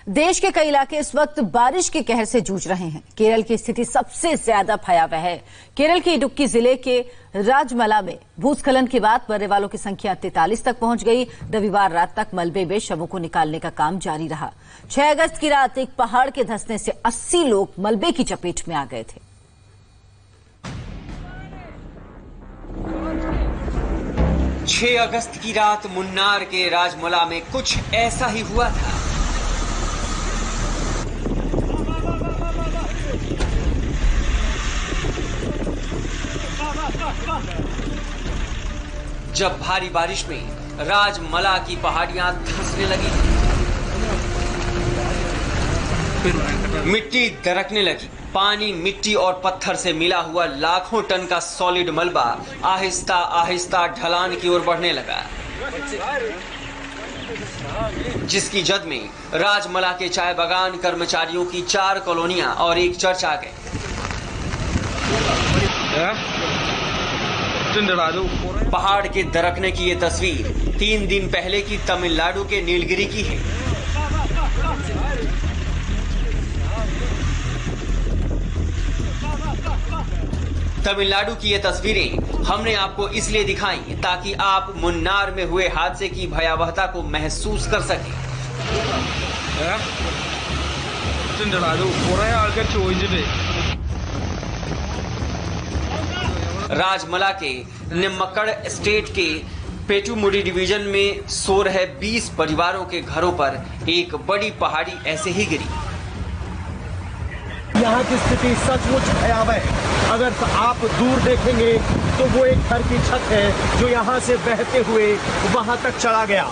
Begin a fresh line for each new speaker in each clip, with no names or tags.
देश के कई इलाके इस वक्त बारिश के कहर से जूझ रहे हैं। केरल की स्थिति सबसे ज्यादा भयावह है। केरल के इडुक्की जिले के राजमला में भूस्खलन के बाद मरने वालों की संख्या 43 तक पहुंच गई। रविवार रात तक मलबे में शवों को निकालने का काम जारी रहा। 6 अगस्त की रात एक पहाड़ के धंसने से 80 लोग मलबे की चपेट में आ गए थे।
6 अगस्त की रात मुन्नार के राजमला में कुछ ऐसा ही हुआ था। जब भारी बारिश में राजमला की पहाड़ियां धंसने लगी, मिट्टी दरकने लगी, पानी, मिट्टी और पत्थर से मिला हुआ लाखों टन का सॉलिड मलबा आहिस्ता आहिस्ता ढलान की ओर बढ़ने लगा, जिसकी जद में राजमला के चाय बागान कर्मचारियों की 4 कॉलोनियां और एक चर्च आ गए। पहाड़ के दरकने की ये तस्वीर 3 दिन पहले की तमिलनाडु के नीलगिरी की है। तमिलनाडु की ये तस्वीरें हमने आपको इसलिए दिखाई ताकि आप मुन्नार में हुए हादसे की भयावहता को महसूस कर सकें। राजमला के निम्मक्कड़ स्टेट के पेटुमुडी डिवीजन में सो रहे 20 परिवारों के घरों पर एक बड़ी पहाड़ी ऐसे ही गिरी।
यहाँ की स्थिति सचमुच भयावह है। अगर आप दूर देखेंगे तो वो एक घर की छत है जो यहाँ से बहते हुए वहाँ तक चला गया।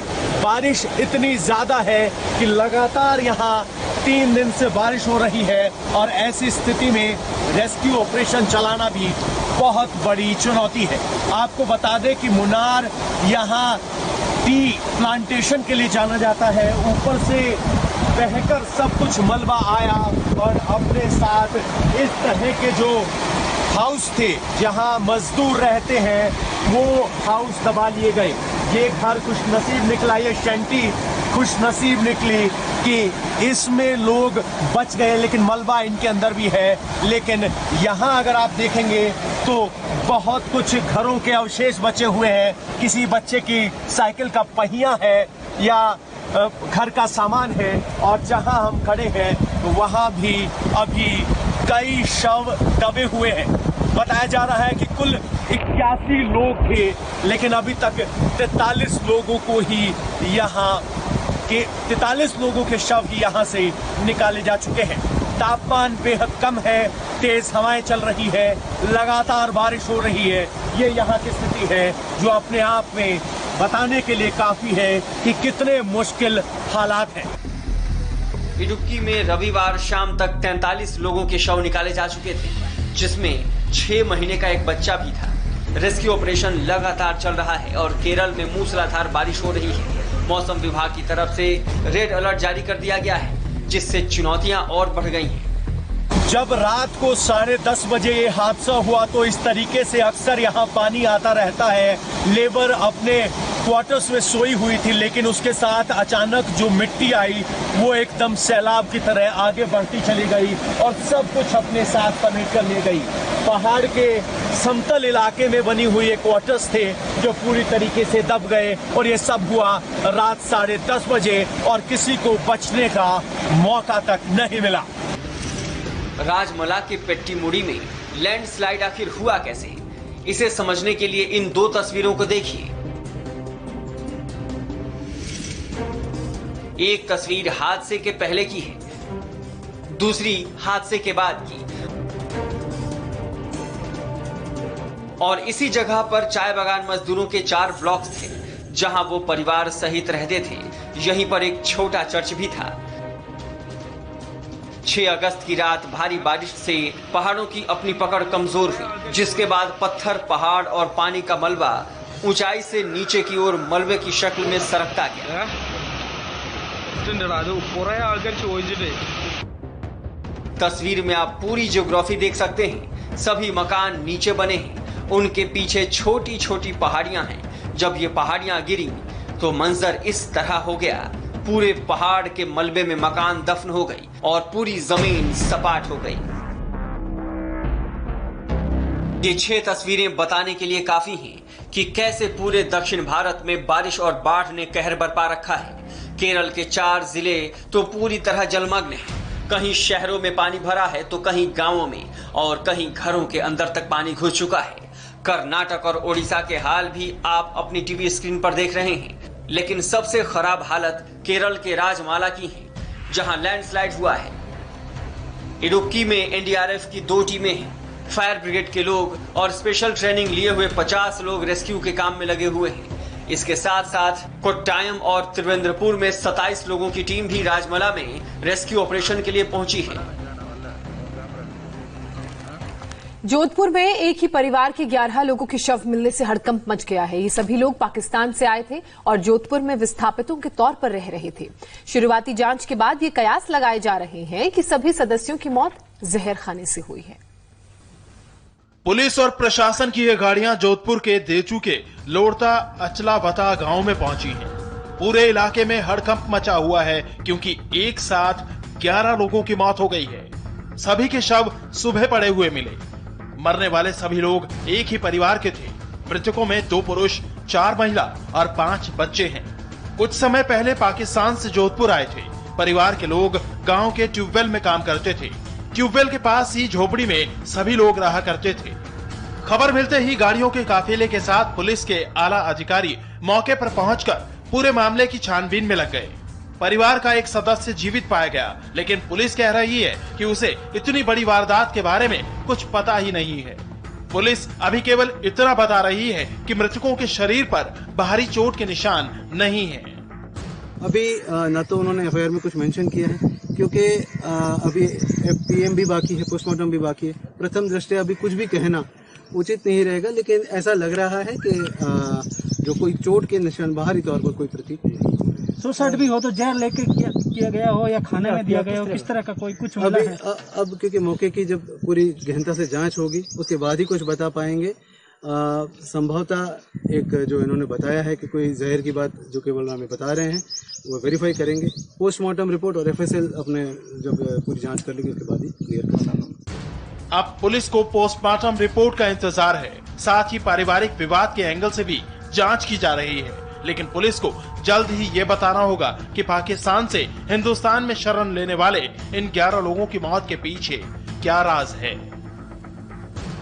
बारिश इतनी ज्यादा है कि लगातार यहाँ 3 दिन से बारिश हो रही है और ऐसी स्थिति में रेस्क्यू ऑपरेशन चलाना भी बहुत बड़ी चुनौती है। आपको बता दें कि मुन्नार यहाँ टी प्लांटेशन के लिए जाना जाता है। ऊपर से बहकर सब कुछ मलबा आया और अपने साथ इस तरह के जो हाउस थे जहां मजदूर रहते हैं वो हाउस दबा लिए गए। ये घर खुशनसीब निकला, ये शैंटी खुशनसीब निकली कि इसमें लोग बच गए, लेकिन मलबा इनके अंदर भी है। लेकिन यहाँ अगर आप देखेंगे तो बहुत कुछ घरों के अवशेष बचे हुए हैं। किसी बच्चे की साइकिल का पहिया है या घर का सामान है, और जहां हम खड़े हैं वहां भी अभी कई शव दबे हुए हैं। बताया जा रहा है कि कुल 81 लोग थे, लेकिन अभी तक 43 लोगों को ही यहाँ के 43 लोगों के शव ही यहाँ से निकाले जा चुके हैं। तापमान बेहद कम है, तेज हवाएं चल रही है, लगातार बारिश हो रही है। ये यहाँ की स्थिति है जो अपने आप में बताने के लिए काफी है कि कितने मुश्किल हालात हैं।
इडुक्की में रविवार शाम तक 43 लोगों के शव निकाले जा चुके थे, जिसमें 6 महीने का एक बच्चा भी था। रेस्क्यू ऑपरेशन लगातार चल रहा है और केरल में मूसलाधार बारिश हो रही है। मौसम विभाग की तरफ से रेड अलर्ट जारी कर दिया गया है, जिससे चुनौतियां और बढ़ गई हैं।
जब रात को 10:30 बजे ये हादसा हुआ तो इस तरीके से अक्सर यहाँ पानी आता रहता है। लेबर अपने क्वार्टर्स में सोई हुई थी, लेकिन उसके साथ अचानक जो मिट्टी आई वो एकदम सैलाब की तरह आगे बढ़ती चली गई और सब कुछ अपने साथ समेट कर ले गई। पहाड़ के समतल इलाके में बनी हुई ये क्वार्टर्स थे जो पूरी तरीके से दब गए, और ये सब हुआ रात 10:30 बजे और किसी को बचने का मौका तक नहीं मिला।
राजमला के पेट्टीमुड़ी में लैंडस्लाइड आखिर हुआ कैसे, इसे समझने के लिए इन 2 तस्वीरों को देखिए। एक तस्वीर हादसे के पहले की है, दूसरी हादसे के बाद की। और इसी जगह पर चाय बागान मजदूरों के 4 ब्लॉक्स थे जहां वो परिवार सहित रहते थे। यहीं पर एक छोटा चर्च भी था। 6 अगस्त की रात भारी बारिश से पहाड़ों की अपनी पकड़ कमजोर हुई, जिसके बाद पत्थर, पहाड़ और पानी का मलबा ऊंचाई से नीचे की ओर मलबे की शक्ल में सरकता गया। तस्वीर में आप पूरी ज्योग्राफी देख सकते हैं। सभी मकान नीचे बने हैं, उनके पीछे छोटी छोटी पहाड़ियां हैं। जब ये पहाड़ियां गिरी तो मंजर इस तरह हो गया। पूरे पहाड़ के मलबे में मकान दफन हो गई और पूरी जमीन सपाट हो गई। ये 6 तस्वीरें बताने के लिए काफी हैं कि कैसे पूरे दक्षिण भारत में बारिश और बाढ़ ने कहर बरपा रखा है। केरल के 4 जिले तो पूरी तरह जलमग्न हैं। कहीं शहरों में पानी भरा है तो कहीं गांवों में और कहीं घरों के अंदर तक पानी घुस चुका है। कर्नाटक और ओडिशा के हाल भी आप अपनी टीवी स्क्रीन पर देख रहे हैं, लेकिन सबसे खराब हालत केरल के राजमाला की है, जहां लैंडस्लाइड हुआ है। इडुक्की में एनडीआरएफ की 2 टीमें हैं। फायर ब्रिगेड के लोग और स्पेशल ट्रेनिंग लिए हुए 50 लोग रेस्क्यू के काम में लगे हुए हैं। इसके साथ साथ कोट्टायम और त्रिवेंद्रपुर में 27 लोगों की टीम भी राजमला में रेस्क्यू ऑपरेशन के लिए पहुंची है।
जोधपुर में एक ही परिवार के 11 लोगों के शव मिलने से हड़कंप मच गया है। ये सभी लोग पाकिस्तान से आए थे और जोधपुर में विस्थापितों के तौर पर रह रहे थे। शुरुआती जांच के बाद ये कयास लगाए जा रहे हैं कि सभी सदस्यों की मौत जहर खाने से हुई है।
पुलिस और प्रशासन की ये गाड़ियां जोधपुर के देचू के लोड़ता अचलावता गांव में पहुंची हैं। पूरे इलाके में हड़कंप मचा हुआ है क्योंकि एक साथ 11 लोगों की मौत हो गई है। सभी के शव सुबह पड़े हुए मिले। मरने वाले सभी लोग एक ही परिवार के थे। मृतकों में 2 पुरुष, 4 महिला और 5 बच्चे हैं। कुछ समय पहले पाकिस्तान से जोधपुर आए थे। परिवार के लोग गांव के ट्यूबवेल में काम करते थे। ट्यूबवेल के पास ही झोपड़ी में सभी लोग रहा करते थे। खबर मिलते ही गाड़ियों के काफिले के साथ पुलिस के आला अधिकारी मौके पर पहुंचकर पूरे मामले की छानबीन में लग गए। परिवार का एक सदस्य जीवित पाया गया, लेकिन पुलिस कह रही है कि उसे इतनी बड़ी वारदात के बारे में कुछ पता ही नहीं है। पुलिस अभी केवल इतना बता रही है कि मृतकों के शरीर पर बाहरी चोट के निशान नहीं है।
अभी न तो उन्होंने एफआईआर में कुछ मेंशन किया है, क्योंकि अभी पीएम भी बाकी है, पोस्टमार्टम भी बाकी है। प्रथम दृष्टया अभी कुछ भी कहना उचित नहीं रहेगा, लेकिन ऐसा लग रहा है कि जो कोई चोट के निशान बाहरी तौर पर कोई प्रतीत नहीं।
सुसाइड भी हो तो जहर लेके किया गया हो या खाने में दिया गया हो, किस तरह का कोई कुछ मिला है?
अब क्योंकि मौके की जब पूरी गहनता से जांच होगी उसके बाद ही कुछ बता पाएंगे। संभवतः एक जो इन्होंने बताया है कि कोई जहर की बात जो केवल हमें बता रहे हैं वो वेरीफाई करेंगे। पोस्टमार्टम रिपोर्ट और एफएसएल अपने जब पूरी जांच कर लेंगे उसके बाद ही क्लियर कर पाएंगे।
अब पुलिस को पोस्टमार्टम रिपोर्ट का इंतजार है। साथ ही पारिवारिक विवाद के एंगल से भी जांच की जा रही है, लेकिन पुलिस को जल्द ही ये बताना होगा कि पाकिस्तान से हिंदुस्तान में शरण लेने वाले इन 11 लोगों की मौत के पीछे क्या राज है।